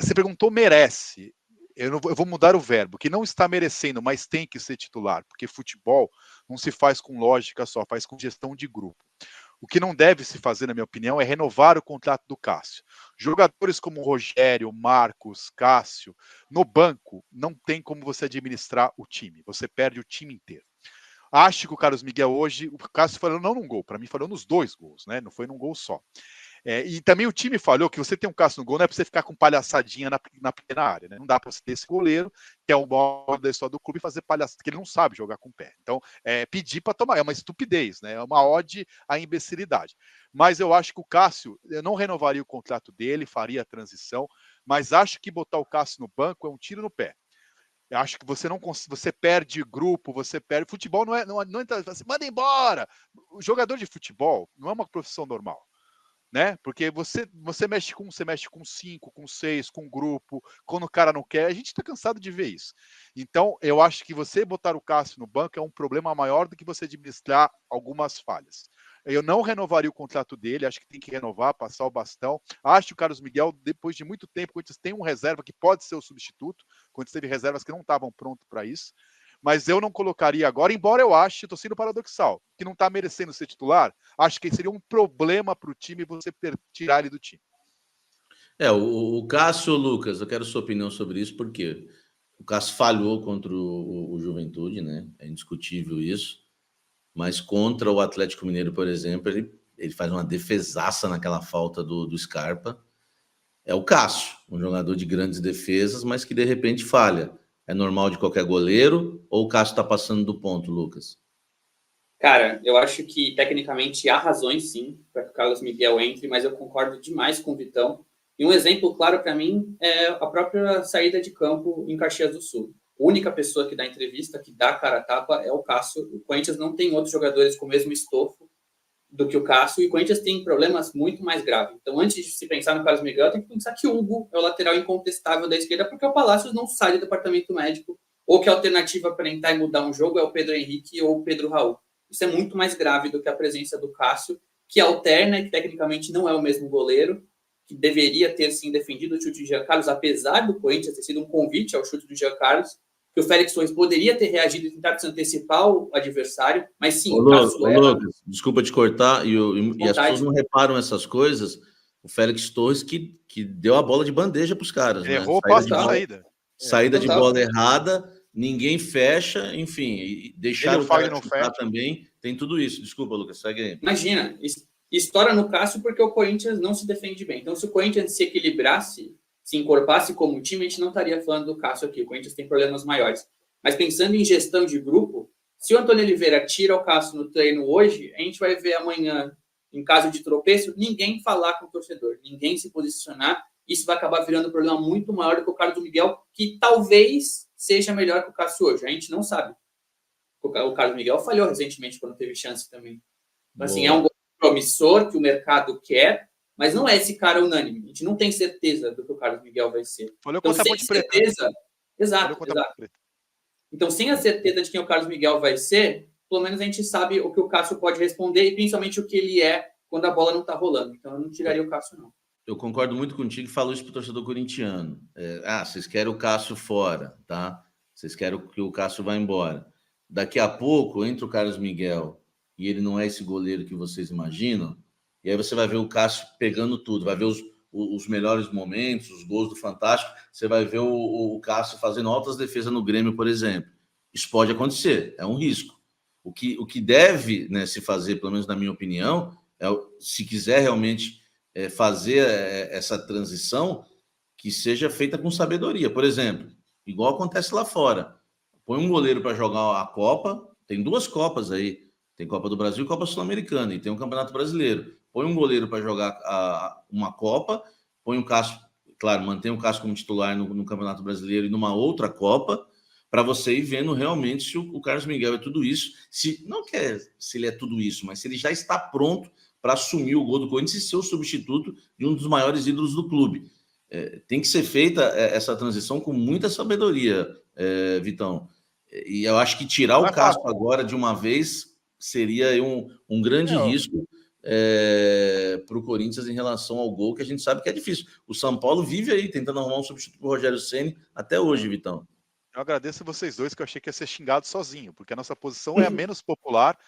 Você perguntou merece. Eu vou mudar o verbo, que não está merecendo, mas tem que ser titular, porque futebol não se faz com lógica só, faz com gestão de grupo. O que não deve se fazer, na minha opinião, é renovar o contrato do Cássio. Jogadores como Rogério, Marcos, Cássio, no banco, não tem como você administrar o time. Você perde o time inteiro. Acho que o Carlos Miguel hoje, o Cássio falou não num gol, para mim falou nos 2 gols, né? Não foi num gol só. E também o time falhou que você tem um Cássio no gol, não é para você ficar com palhaçadinha na pequena área, né? Não dá para você ter esse goleiro, que é o maior da história do clube, e fazer palhaçada, porque ele não sabe jogar com o pé. Então, pedir para tomar, é uma estupidez, né? É uma ode à imbecilidade. Mas eu acho que o Cássio, eu não renovaria o contrato dele, faria a transição, mas acho que botar o Cássio no banco é um tiro no pé. Eu acho que você perde grupo, você perde. Futebol não entra, assim, manda embora. O jogador de futebol não é uma profissão normal, né? Porque você mexe com 5, com 6, com grupo, quando o cara não quer, a gente está cansado de ver isso. Então, eu acho que você botar o Cássio no banco é um problema maior do que você administrar algumas falhas. Eu não renovaria o contrato dele, acho que tem que renovar, passar o bastão. Acho que o Carlos Miguel, depois de muito tempo, o Corinthians tem um reserva que pode ser o substituto, o Corinthians teve reservas que não estavam prontos para isso. Mas eu não colocaria agora, embora eu ache, estou sendo paradoxal, que não está merecendo ser titular, acho que seria um problema para o time você tirar ele do time. O Cássio, Lucas, eu quero sua opinião sobre isso, porque o Cássio falhou contra o Juventude, né? É indiscutível isso. Mas contra o Atlético Mineiro, por exemplo, ele faz uma defesaça naquela falta do Scarpa. É o Cássio, um jogador de grandes defesas, mas que de repente falha. É normal de qualquer goleiro ou o Cássio está passando do ponto, Lucas? Cara, eu acho que tecnicamente há razões sim para que o Carlos Miguel entre, mas eu concordo demais com o Vitão. E um exemplo claro para mim é a própria saída de campo em Caxias do Sul. A única pessoa que dá entrevista, que dá cara a tapa, é o Cássio. O Corinthians não tem outros jogadores com o mesmo estofo do que o Cássio, e o Corinthians tem problemas muito mais graves. Então, antes de se pensar no Carlos Miguel, tem que pensar que o Hugo é o lateral incontestável da esquerda, porque o Palácios não sai do departamento médico, ou que a alternativa para entrar e mudar um jogo é o Pedro Henrique ou o Pedro Raul. Isso é muito mais grave do que a presença do Cássio, que alterna e que tecnicamente não é o mesmo goleiro, que deveria ter, sim, defendido o chute de Jean Carlos, apesar do Corinthians ter sido um convite ao chute do Jean Carlos, que o Félix Torres poderia ter reagido e tentar se antecipar o adversário, mas sim, o Cássio Lucas, desculpa te cortar, e as pessoas não reparam essas coisas. O Félix Torres que deu a bola de bandeja para os caras. Ele errou o passe de saída. Saída de bola errada, ninguém fecha, enfim, e deixar o cara chutar também, tem tudo isso. Desculpa, Lucas, segue aí. Imagina, estoura no Cássio porque o Corinthians não se defende bem. Então, se o Corinthians se equilibrasse, se encorpasse como time, a gente não estaria falando do Cássio aqui. O Corinthians tem problemas maiores. Mas pensando em gestão de grupo, se o Antônio Oliveira tira o Cássio no treino hoje, a gente vai ver amanhã, em caso de tropeço, ninguém falar com o torcedor, ninguém se posicionar. Isso vai acabar virando um problema muito maior do que o Carlos Miguel, que talvez seja melhor que o Cássio hoje. A gente não sabe. O Carlos Miguel falhou recentemente quando teve chance também. Então, assim, é um promissor que o mercado quer, mas não é esse cara unânime. A gente não tem certeza do que o Carlos Miguel vai ser. Falhou então, sem certeza... Exato. Então, sem a certeza de quem o Carlos Miguel vai ser, pelo menos a gente sabe o que o Cássio pode responder e principalmente o que ele é quando a bola não está rolando. Então, eu não tiraria o Cássio, não. Eu concordo muito contigo e falo isso para o torcedor corintiano. Vocês querem o Cássio fora, tá? Vocês querem que o Cássio vá embora. Daqui a pouco, entra o Carlos Miguel e ele não é esse goleiro que vocês imaginam, e aí você vai ver o Cássio pegando tudo, vai ver os melhores momentos, os gols do Fantástico, você vai ver o Cássio fazendo altas defesas no Grêmio, por exemplo. Isso pode acontecer, é um risco. O que deve, né, se fazer, pelo menos na minha opinião, se quiser realmente fazer essa transição, que seja feita com sabedoria. Por exemplo, igual acontece lá fora. Põe um goleiro para jogar a Copa, tem 2 Copas aí, tem Copa do Brasil e Copa Sul-Americana, e tem um Campeonato Brasileiro. Põe um goleiro para jogar uma Copa, põe o Cássio, claro, mantém o Cássio como titular no Campeonato Brasileiro e numa outra Copa, para você ir vendo realmente se o Carlos Miguel é tudo isso. Se ele é tudo isso, mas se ele já está pronto para assumir o gol do Corinthians e ser o substituto de um dos maiores ídolos do clube. Tem que ser feita essa transição com muita sabedoria, Vitão. E eu acho que tirar o Cássio agora de uma vez seria um grande risco para o Corinthians em relação ao gol, que a gente sabe que é difícil. O São Paulo vive aí tentando arrumar um substituto para o Rogério Ceni até hoje, Vitão. Eu agradeço vocês dois, que eu achei que ia ser xingado sozinho, porque a nossa posição é a menos popular,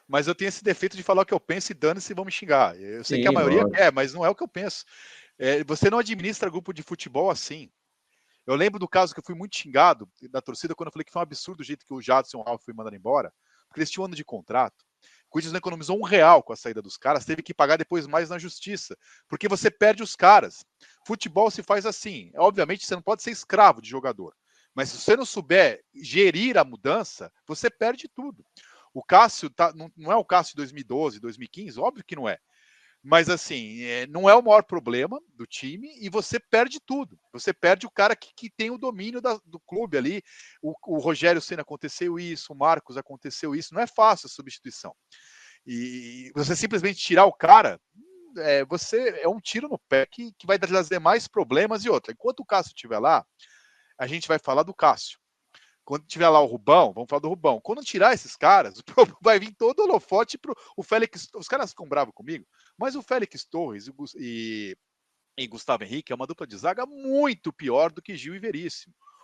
mas eu tenho esse defeito de falar o que eu penso e dane-se vão me xingar. Eu sei que a maioria quer, mas não é o que eu penso. Você não administra grupo de futebol assim. Eu lembro do caso que eu fui muito xingado da torcida quando eu falei que foi um absurdo o jeito que o Jadson e o Ralf foi mandado embora, porque eles tinham um ano de contrato. O Corinthians não economizou R$1 com a saída dos caras, teve que pagar depois mais na justiça, porque você perde os caras. Futebol se faz assim. Obviamente, você não pode ser escravo de jogador, mas se você não souber gerir a mudança, você perde tudo. O Cássio não é o Cássio de 2012, 2015, óbvio que não é. Mas assim, não é o maior problema do time e você perde tudo. Você perde o cara que tem o domínio do clube ali. O Rogério Ceni aconteceu isso, o Marcos aconteceu isso. Não é fácil a substituição. E você simplesmente tirar o cara, você é um tiro no pé que vai trazer mais problemas e outra. Enquanto o Cássio estiver lá, a gente vai falar do Cássio. Quando tiver lá o Rubão, vamos falar do Rubão. Quando tirar esses caras, vai vir todo o holofote pro o Félix. Os caras ficam bravos comigo, mas o Félix Torres e Gustavo Henrique é uma dupla de zaga muito pior do que Gil e Veríssimo.